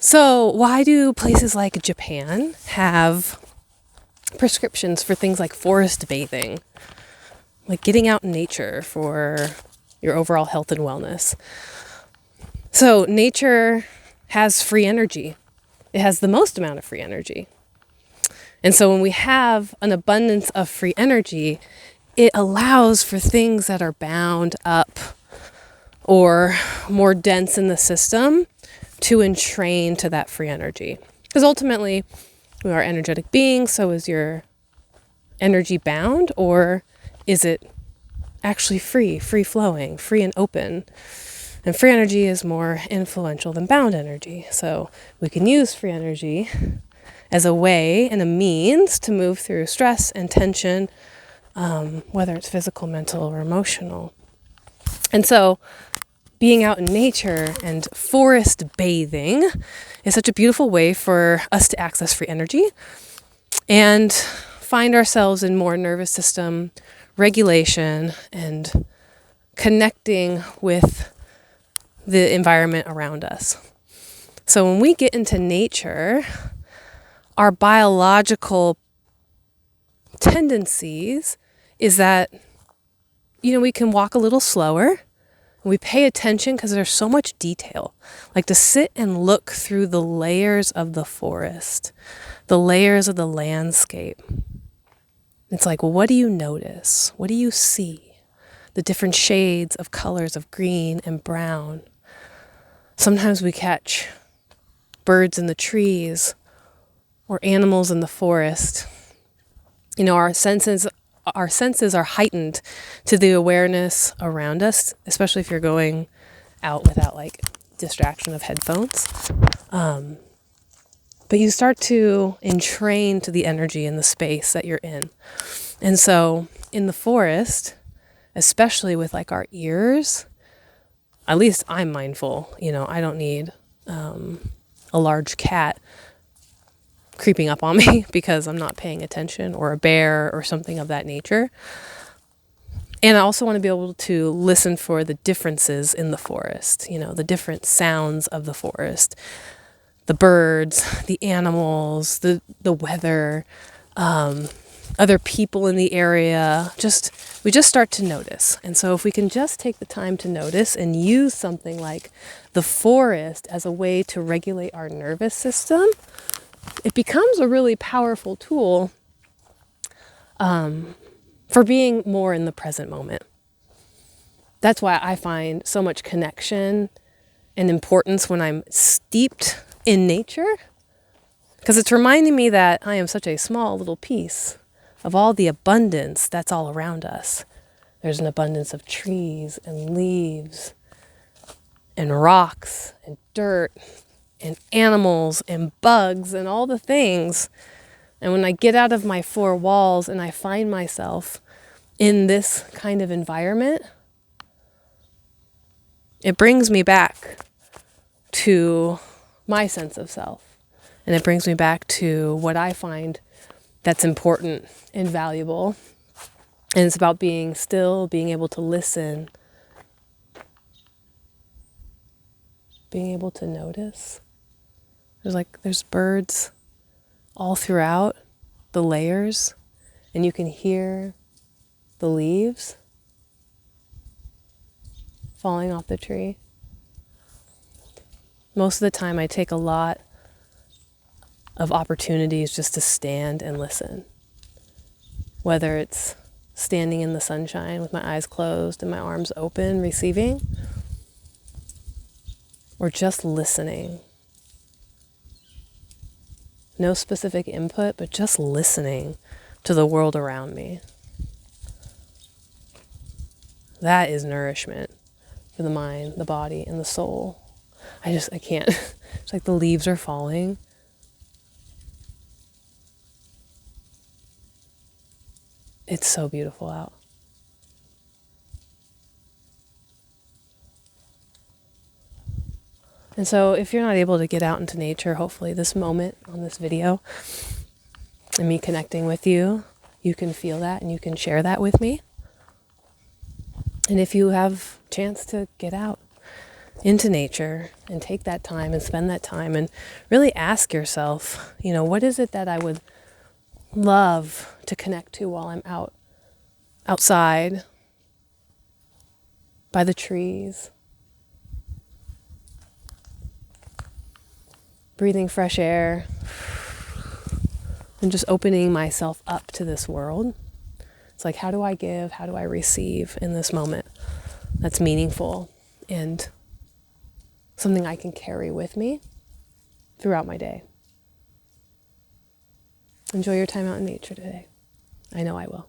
So why do places like Japan have prescriptions for things like forest bathing, like getting out in nature for your overall health and wellness? So nature has free energy. It has the most amount of free energy. And so when we have an abundance of free energy, it allows for things that are bound up or more dense in the system to entrain to that free energy. Because ultimately, we are energetic beings, so is your energy bound, or is it actually free flowing, free and open? And free energy is more influential than bound energy. So we can use free energy as a way and a means to move through stress and tension, whether it's physical, mental, or emotional. And so being out in nature and forest bathing is such a beautiful way for us to access free energy and find ourselves in more nervous system regulation and connecting with the environment around us. So when we get into nature, our biological tendencies is that, we can walk a little slower. We pay attention because there's so much detail. Like to sit and look through the layers of the forest, the layers of the landscape. It's like, well, what do you notice? What do you see? The different shades of colors of green and brown. Sometimes we catch birds in the trees or animals in the forest. Our senses are heightened to the awareness around us, especially if you're going out without distraction of headphones. But you start to entrain to the energy in the space that you're in. And so in the forest, especially with our ears, at least I'm mindful, I don't need a large cat creeping up on me because I'm not paying attention, or a bear or something of that nature. And I also want to be able to listen for the differences in the forest, the different sounds of the forest, the birds, the animals, the weather, other people in the area. We just start to notice. And so if we can just take the time to notice and use something like the forest as a way to regulate our nervous system, it becomes a really powerful tool for being more in the present moment. That's why I find so much connection and importance when I'm steeped in nature, because it's reminding me that I am such a small little piece of all the abundance that's all around us. There's an abundance of trees and leaves and rocks and dirt and animals and bugs and all the things. And when I get out of my four walls and I find myself in this kind of environment, it brings me back to my sense of self. And it brings me back to what I find that's important and valuable. And it's about being still, being able to listen, being able to notice. There's birds all throughout the layers, and you can hear the leaves falling off the tree. Most of the time I take a lot of opportunities just to stand and listen. Whether it's standing in the sunshine with my eyes closed and my arms open, receiving, or just listening. No specific input, but just listening to the world around me. That is nourishment for the mind, the body, and the soul. I can't. It's like the leaves are falling. It's so beautiful out. And so if you're not able to get out into nature, hopefully this moment on this video and me connecting with you, you can feel that and you can share that with me. And if you have a chance to get out, into nature and take that time and spend that time and really ask yourself, what is it that I would love to connect to while I'm outside by the trees, breathing fresh air, and just opening myself up to this world. It's like, how do I give? How do I receive in this moment that's meaningful and something I can carry with me throughout my day? Enjoy your time out in nature today. I know I will.